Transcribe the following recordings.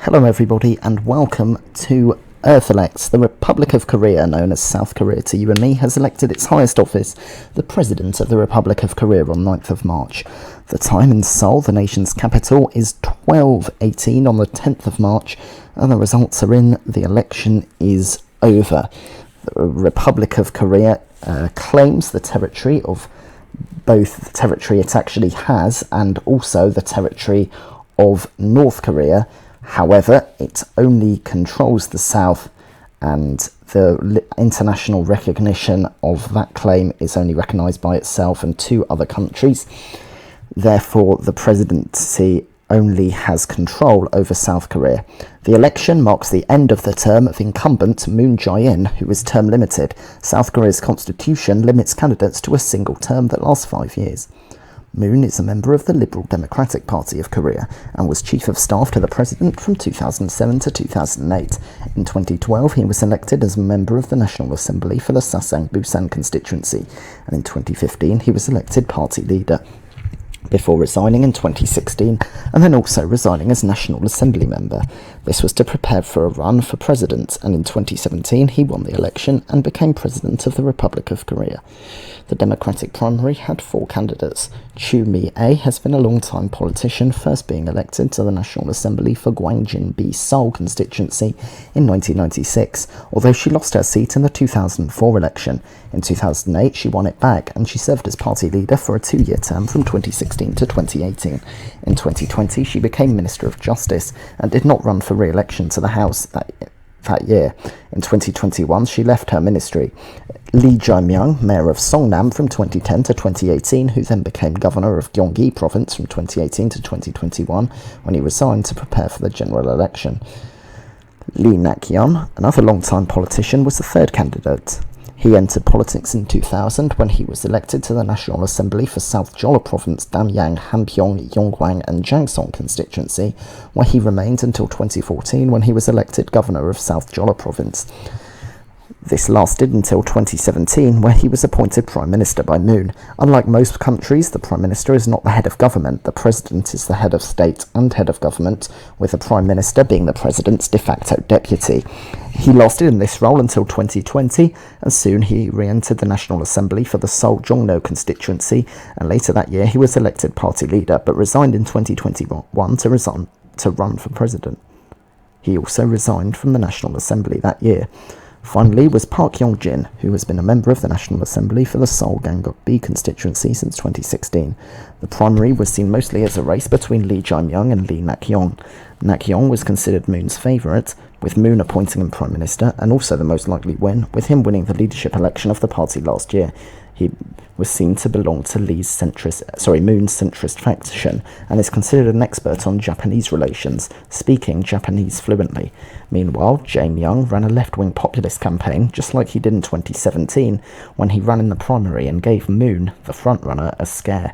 Hello everybody and welcome to Earth Elects. The Republic of Korea, known as South Korea to you and me, has elected its highest office, the President of the Republic of Korea, on 9th of March. The time in Seoul, the nation's capital, is 12:18 on the 10th of March, and the results are in. The election is over. The Republic of Korea claims the territory of both the territory it actually has and also the territory of North Korea. However, it only controls the south, and the international recognition of that claim is only recognised by itself and two other countries. Therefore, the presidency only has control over South Korea. The election marks the end of the term of incumbent Moon Jae-in, who is term limited. South Korea's constitution limits candidates to a single term that lasts 5 years. Moon is a member of the Liberal Democratic Party of Korea and was Chief of Staff to the President from 2007 to 2008. In 2012, he was elected as a member of the National Assembly for the Sasang-Busan constituency, and in 2015 he was elected party leader, before resigning in 2016 and then also resigning as National Assembly member. This was to prepare for a run for president, and in 2017 he won the election and became President of the Republic of Korea. The Democratic primary had 4 candidates. Jae-myung has been a long-time politician, first being elected to the National Assembly for Gwangjin-B Seoul constituency in 1996, although she lost her seat in the 2004 election. In 2008 she won it back, and she served as party leader for a 2-year term from 2016 to 2018. In 2020 she became Minister of Justice and did not run for re-election to the House that year. In 2021 she left her ministry. Jae-myung, mayor of Songnam from 2010 to 2018, who then became Governor of Gyeonggi Province from 2018 to 2021, when he resigned to prepare for the general election. Lee Nak-yeon, another long-time politician, was the third candidate. He entered politics in 2000 when he was elected to the National Assembly for South Jeolla Province, Damyang, Hanpyeong, Yongwang and Jangsong constituency, where he remained until 2014 when he was elected Governor of South Jeolla Province. This lasted until 2017, where he was appointed Prime Minister by Moon. Unlike most countries, the Prime Minister is not the head of government. The President is the head of state and head of government, with the Prime Minister being the President's de facto deputy. He lasted in this role until 2020, and soon he re-entered the National Assembly for the Seoul-Jongno constituency, and later that year he was elected party leader, but resigned in 2021 to run for president. He also resigned from the National Assembly that year. Finally was Park Yong-jin, who has been a member of the National Assembly for the Seoul-Ganguk-B constituency since 2016. The primary was seen mostly as a race between Lee Jae-myung and Lee Nak-yeon. Nak-yeon was considered Moon's favourite, with Moon appointing him Prime Minister, and also the most likely win, with him winning the leadership election of the party last year. He was seen to belong to Moon's centrist faction, and is considered an expert on Japanese relations, speaking Japanese fluently. Meanwhile, Jae-myung ran a left-wing populist campaign, just like he did in 2017, when he ran in the primary and gave Moon, the frontrunner, a scare.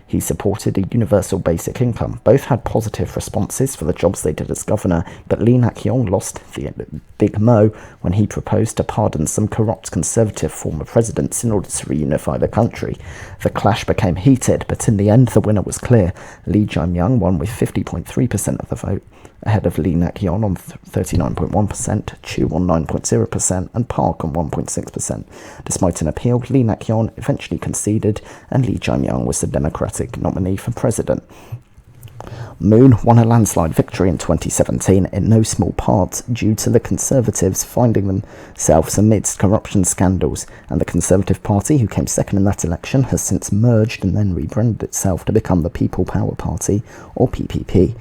He supported a universal basic income. Both had positive responses for the jobs they did as governor, but Lee Nak-yeon lost the Big Mo when he proposed to pardon some corrupt conservative former presidents in order to reunify the country. The clash became heated, but in the end the winner was clear. Lee Jae-myung won with 50.3% of the vote, ahead of Lee Nak-yeon on 39.1%, Chu on 9.0%, and Park on 1.6%. Despite an appeal, Lee Nak-yeon eventually conceded, and Lee Jae-myung was the Democratic nominee for president. Moon won a landslide victory in 2017, in no small part due to the Conservatives finding themselves amidst corruption scandals, and the Conservative Party, who came second in that election, has since merged and then rebranded itself to become the People Power Party, or PPP.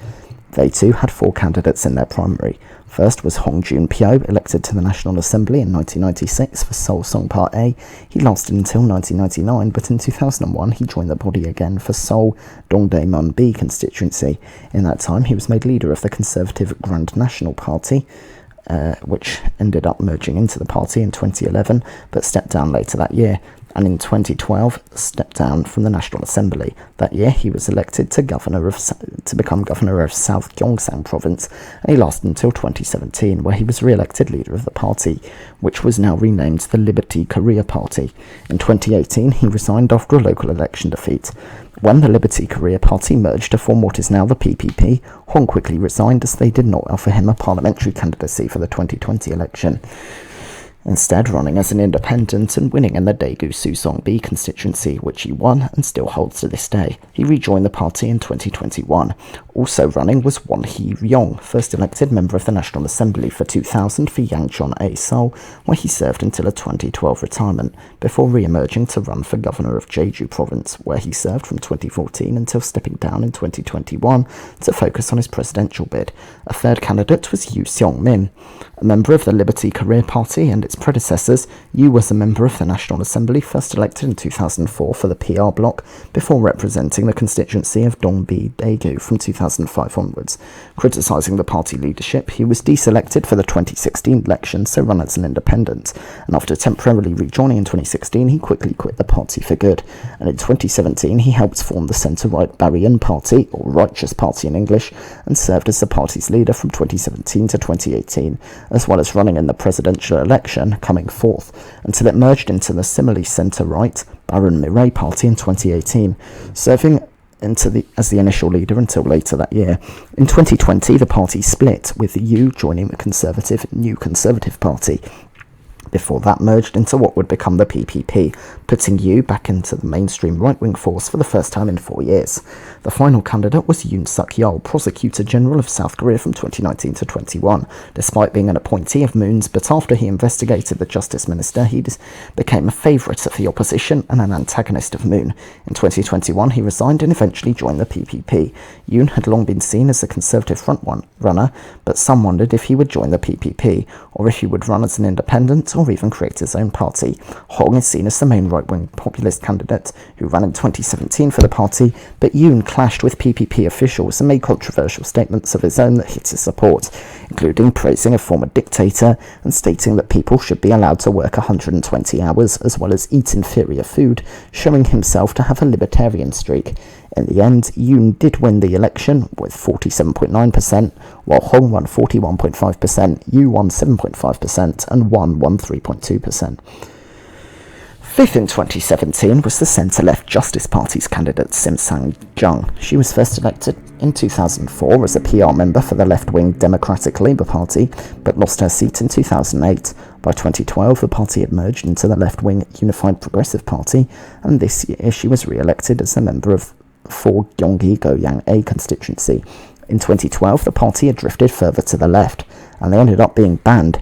They too had 4 candidates in their primary. First was Hong Joon-pyo, elected to the National Assembly in 1996 for Seoul Songpa A. He lasted until 1999, but in 2001 he joined the body again for Seoul Dongdaemun B constituency. In that time he was made leader of the Conservative Grand National Party, which ended up merging into the party in 2011, but stepped down later that year. and in 2012 stepped down from the National Assembly. That year he was elected to become Governor of South Gyeonggi Province, and he lasted until 2017, where he was re-elected leader of the party, which was now renamed the Liberty Korea Party. In 2018 he resigned after a local election defeat. When the Liberty Korea Party merged to form what is now the PPP, Hong quickly resigned as they did not offer him a parliamentary candidacy for the 2020 election. Instead, running as an independent and winning in the Daegu-Susong-B constituency, which he won and still holds to this day. He rejoined the party in 2021. Also running was Won Hee-ryong, first elected member of the National Assembly for 2000 for Yangcheon-A, Seoul, where he served until a 2012 retirement, before re-emerging to run for Governor of Gyeonggi Province, where he served from 2014 until stepping down in 2021 to focus on his presidential bid. A third candidate was Yoo Seong-min, a member of the Liberty Korea Party and its predecessors. Yoo was a member of the National Assembly, first elected in 2004 for the PR bloc, before representing the constituency of Dongbi-daegu from 2005 onwards. Criticising the party leadership, he was deselected for the 2016 election, so ran as an independent, and after temporarily rejoining in 2016, he quickly quit the party for good, and in 2017 he helped form the centre-right Baryon Party, or Righteous Party in English, and served as the party's leader from 2017 to 2018, as well as running in the presidential election, coming fourth, until it merged into the similarly centre-right Baron Mireille Party in 2018, serving as the initial leader until later that year. In 2020, the party split, with Yoo joining the New Conservative Party. Before that merged into what would become the PPP, putting Yoo back into the mainstream right-wing force for the first time in 4 years. The final candidate was Yoon Suk-yeol, Prosecutor General of South Korea from 2019 to 21. Despite being an appointee of Moon's, but after he investigated the Justice Minister, he became a favourite of the opposition and an antagonist of Moon. In 2021, he resigned and eventually joined the PPP. Yoon had long been seen as a conservative front-runner, but some wondered if he would join the PPP, or if he would run as an independent, or even create his own party. Hong is seen as the main right-wing populist candidate, who ran in 2017 for the party, but Yoon clashed with PPP officials and made controversial statements of his own that hit his support, including praising a former dictator and stating that people should be allowed to work 120 hours as well as eat inferior food, showing himself to have a libertarian streak. In the end, Yoon did win the election with 47.9%, while Hong won 41.5%, Yoo won 7.5%, and Won 3.2%. Fifth in 2017 was the centre-left Justice Party's candidate Sim Sang-jung. She was first elected in 2004 as a PR member for the left-wing Democratic Labour Party, but lost her seat in 2008. By 2012, the party had merged into the left-wing Unified Progressive Party, and this year she was re-elected as a member for Gyeonggi-A constituency. In 2012, the party had drifted further to the left, and they ended up being banned,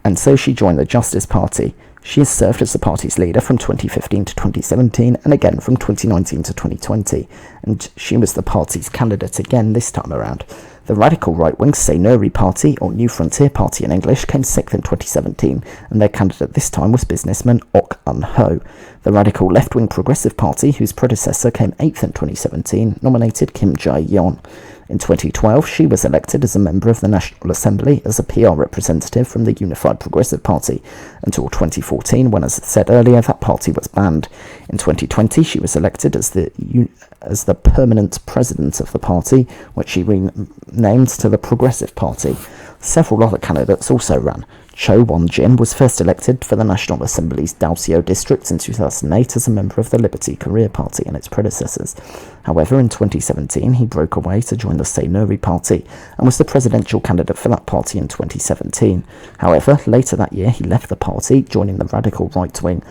and so she joined the Justice Party. She has served as the party's leader from 2015 to 2017, and again from 2019 to 2020, and she was the party's candidate again this time around. The radical right-wing Saenuri Party, or New Frontier Party in English, came sixth in 2017, and their candidate this time was businessman Ok Un-ho. The radical left-wing Progressive Party, whose predecessor came eighth in 2017, nominated Kim Jae-myung. In 2012, she was elected as a member of the National Assembly as a PR representative from the Unified Progressive Party, until 2014, when, as I said earlier, that party was banned. In 2020, she was elected as the permanent president of the party, which she renamed to the Progressive Party. Several other candidates also ran. Cho Won-jin was first elected for the National Assembly's Dalseo district in 2008 as a member of the Liberty Korea Party and its predecessors. However, in 2017, he broke away to join the Saenuri Party and was the presidential candidate for that party in 2017. However, later that year, he left the party, joining the radical right-wing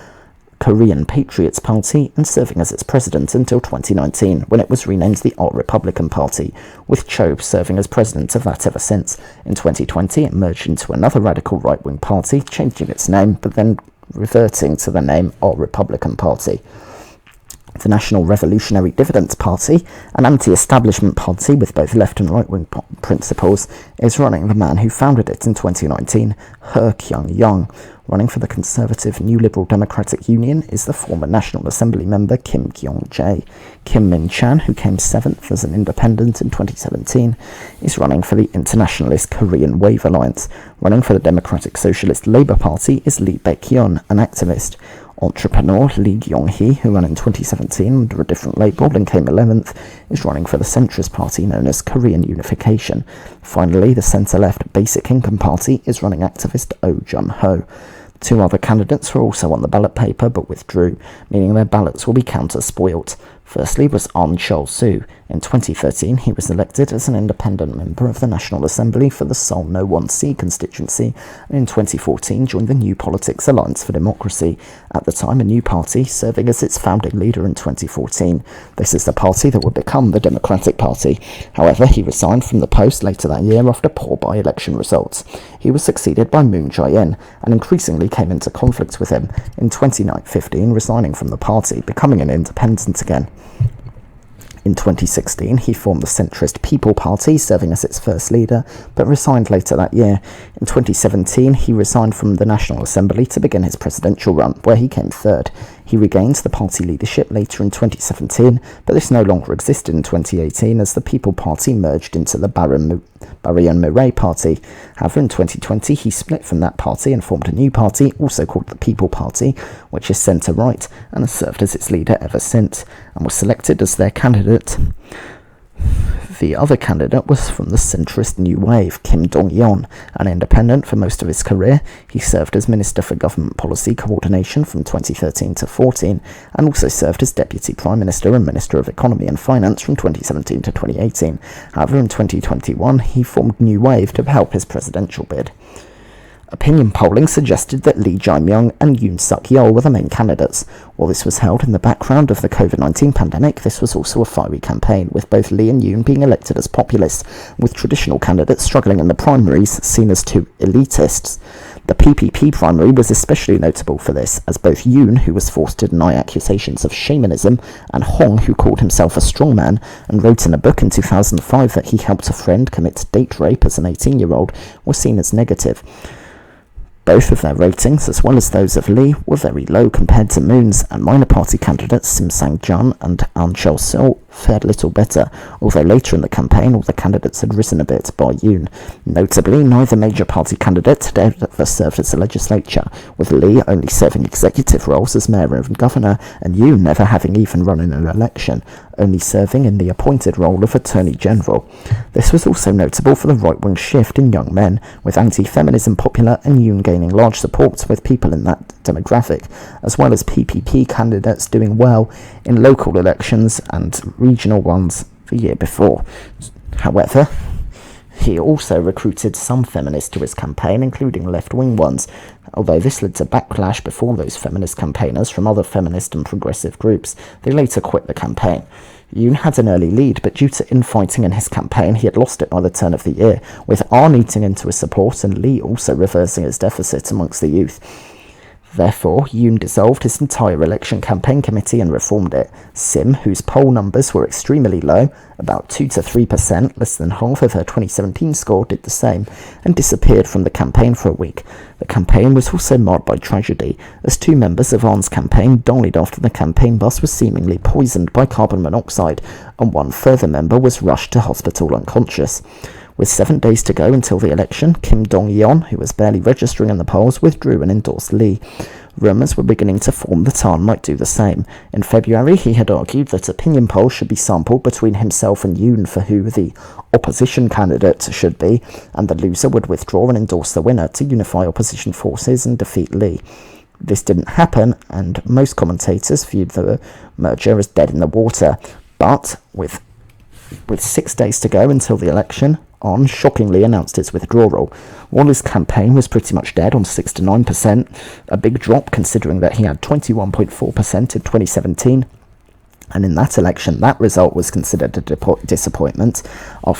Korean Patriots Party and serving as its president until 2019, when it was renamed the Alt Republican Party, with Cho serving as president of that ever since. In 2020, it merged into another radical right-wing party, changing its name, but then reverting to the name Alt Republican Party. The National Revolutionary Dividends Party, an anti-establishment party with both left and right-wing principles, is running the man who founded it in 2019, Heir Kyung-young. Running for the Conservative New Liberal Democratic Union is the former National Assembly member Kim Kyung-jae. Kim Min-chan, who came seventh as an independent in 2017, is running for the Internationalist Korean Wave Alliance. Running for the Democratic Socialist Labour Party is Lee Baek-yeon, an activist. Entrepreneur Lee Kyung-hee, who ran in 2017 under a different label and came 11th, is running for the centrist party known as Korean Unification. Finally, the centre-left Basic Income Party is running activist Oh Jun-ho. Two other candidates were also on the ballot paper but withdrew, meaning their ballots will be counter-spoilt. Firstly was Ahn Cheol-soo. In 2013, he was elected as an independent member of the National Assembly for the Seoul No-1C constituency, and in 2014 joined the New Politics Alliance for Democracy, at the time a new party, serving as its founding leader in 2014. This is the party that would become the Democratic Party. However, he resigned from the post later that year after poor by-election results. He was succeeded by Moon Jae-in, and increasingly came into conflict with him, in 2015 resigning from the party, becoming an independent again. In 2016, he formed the centrist People Party, serving as its first leader, but resigned later that year. In 2017, he resigned from the National Assembly to begin his presidential run, where he came third. He regained the party leadership later in 2017, but this no longer existed in 2018 as the People Party merged into the Barry-Murray Party. However, in 2020, he split from that party and formed a new party, also called the People Party, which is centre-right, and has served as its leader ever since, and was selected as their candidate. The other candidate was from the centrist New Wave, Kim Dong-yeon. An independent for most of his career, he served as Minister for Government Policy Coordination from 2013 to 14, and also served as Deputy Prime Minister and Minister of Economy and Finance from 2017 to 2018. However, in 2021, he formed New Wave to help his presidential bid. Opinion polling suggested that Lee Jae-myung and Yoon Suk-yeol were the main candidates. While this was held in the background of the COVID-19 pandemic, this was also a fiery campaign, with both Lee and Yoon being elected as populists, with traditional candidates struggling in the primaries, seen as too elitists. The PPP primary was especially notable for this, as both Yoon, who was forced to deny accusations of shamanism, and Hong, who called himself a strongman and wrote in a book in 2005 that he helped a friend commit date rape as an 18-year-old, were seen as negative. Both of their ratings, as well as those of Lee, were very low compared to Moon's, and minor party candidates Sim Sang-jung and Ahn Cheol-soo fared little better, although later in the campaign all the candidates had risen a bit by Yoon. Notably, neither major party candidate had ever served as a legislature, with Lee only serving executive roles as mayor and governor, and Yoon never having even run in an election, only serving in the appointed role of Attorney General. This was also notable for the right-wing shift in young men, with anti-feminism popular and Yoon gaining large support with people in that demographic, as well as PPP candidates doing well in local elections and regional ones the year before. However, he also recruited some feminists to his campaign, including left-wing ones, although this led to backlash before those feminist campaigners from other feminist and progressive groups. They later quit the campaign. Yoon had an early lead, but due to infighting in his campaign, he had lost it by the turn of the year, with Ahn eating into his support and Lee also reversing his deficit amongst the youth. Therefore, Yoon dissolved his entire election campaign committee and reformed it. Sim, whose poll numbers were extremely low, about 2 to 3%, less than half of her 2017 score, did the same, and disappeared from the campaign for a week. The campaign was also marred by tragedy, as two members of Ahn's campaign died after the campaign bus was seemingly poisoned by carbon monoxide, and one further member was rushed to hospital unconscious. With 7 days to go until the election, Kim Dong-yeon, who was barely registering in the polls, withdrew and endorsed Lee. Rumours were beginning to form that Ahn might do the same. In February, he had argued that opinion polls should be sampled between himself and Yoon for who the opposition candidate should be, and the loser would withdraw and endorse the winner to unify opposition forces and defeat Lee. This didn't happen, and most commentators viewed the merger as dead in the water. But with 6 days to go until the election, Ahn shockingly announced its withdrawal. While his campaign was pretty much dead on 6 to 9%, a big drop considering that he had 21.4% in 2017, and in that election that result was considered a disappointment,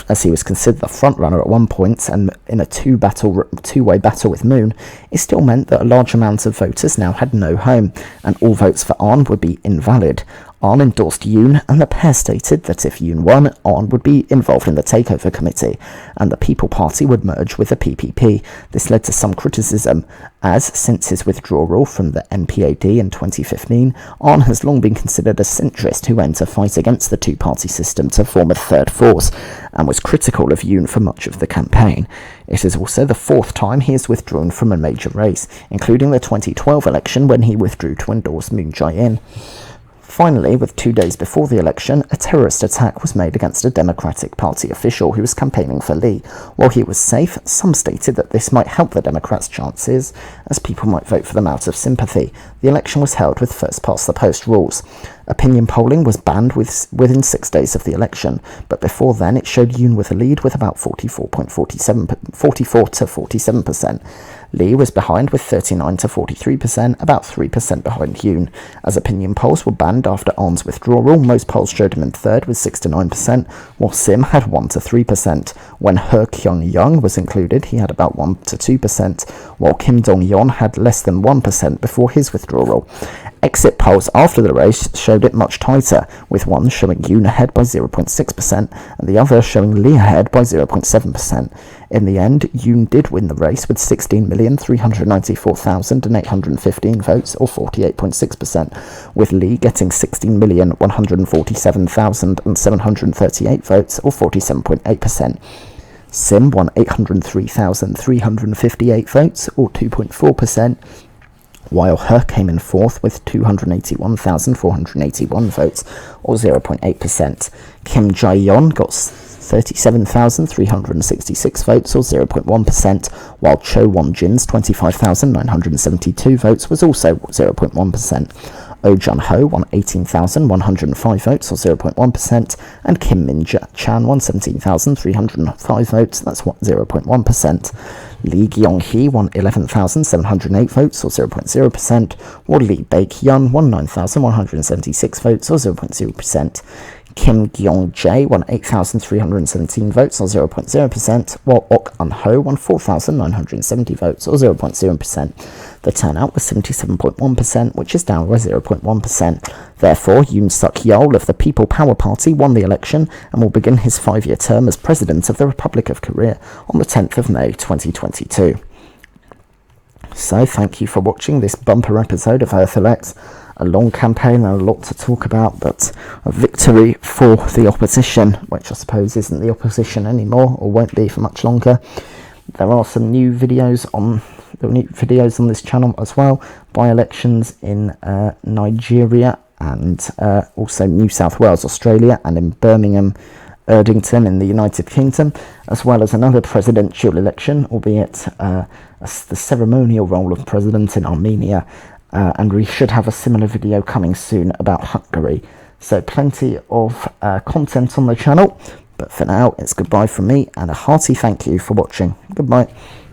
as he was considered the front-runner at one point, and in a two-way battle with Moon, it still meant that a large amount of voters now had no home, and all votes for Ahn would be invalid. On endorsed Yoon, and the pair stated that if Yoon won, On would be involved in the takeover committee, and the People Party would merge with the PPP. This led to some criticism, as since his withdrawal from the NPAD in 2015, On has long been considered a centrist who went to fight against the two-party system to form a third force, and was critical of Yoon for much of the campaign. It is also the fourth time he has withdrawn from a major race, including the 2012 election when he withdrew to endorse Moon Jae-in. Finally, with 2 days before the election, a terrorist attack was made against a Democratic Party official who was campaigning for Lee. While he was safe, some stated that this might help the Democrats' chances, as people might vote for them out of sympathy. The election was held with first-past-the-post rules. Opinion polling was banned within 6 days of the election, but before then it showed Yoon with a lead with about 44 to 47%. Lee was behind with 39 to 43%, about 3% behind Yoon. As opinion polls were banned after On's withdrawal, most polls showed him in third with 6 to 9%, while Sim had 1 to 3%. When Jae-myung was included, he had about 1 to 2%, while Kim Dong-yeon had less than 1% before his withdrawal. Exit polls after the race showed it much tighter, with one showing Yoon ahead by 0.6% and the other showing Lee ahead by 0.7%. In the end, Yoon did win the race with 16,394,815 votes, or 48.6%, with Lee getting 16,147,738 votes, or 47.8%. Sim won 803,358 votes, or 2.4%, while He came in fourth with 281,481 votes, or 0.8%. Kim Jae-young got 37,366 votes, or 0.1%, while Cho Won-jin's 25,972 votes was also 0.1%. Oh Jun-ho won 18,105 votes, or 0.1%, and Kim Min-chan won 17,305 votes, that's 0.1%. Lee Gyong-hee won 11,708 votes, or 0.0%, while Lee Baek-hyun won 9,176 votes, or 0.0%. Kim Gyong-jae won 8,317 votes, or 0.0%, while Ok Un-ho won 4,970 votes, or 0.0%. The turnout was 77.1%, which is down by 0.1%. Therefore, Yoon Suk-yeol of the People Power Party won the election and will begin his 5-year term as President of the Republic of Korea on the 10th of May 2022. So, thank you for watching this bumper episode of Earth Elects. A long campaign and a lot to talk about, but a victory for the opposition, which I suppose isn't the opposition anymore, or won't be for much longer. There are some new videos on this channel as well, by-elections in Nigeria and also New South Wales, Australia, and in Birmingham, Erdington in the United Kingdom, as well as another presidential election, albeit the ceremonial role of president in Armenia. And we should have a similar video coming soon about Hungary. So plenty of content on the channel, but for now it's goodbye from me and a hearty thank you for watching. Goodbye.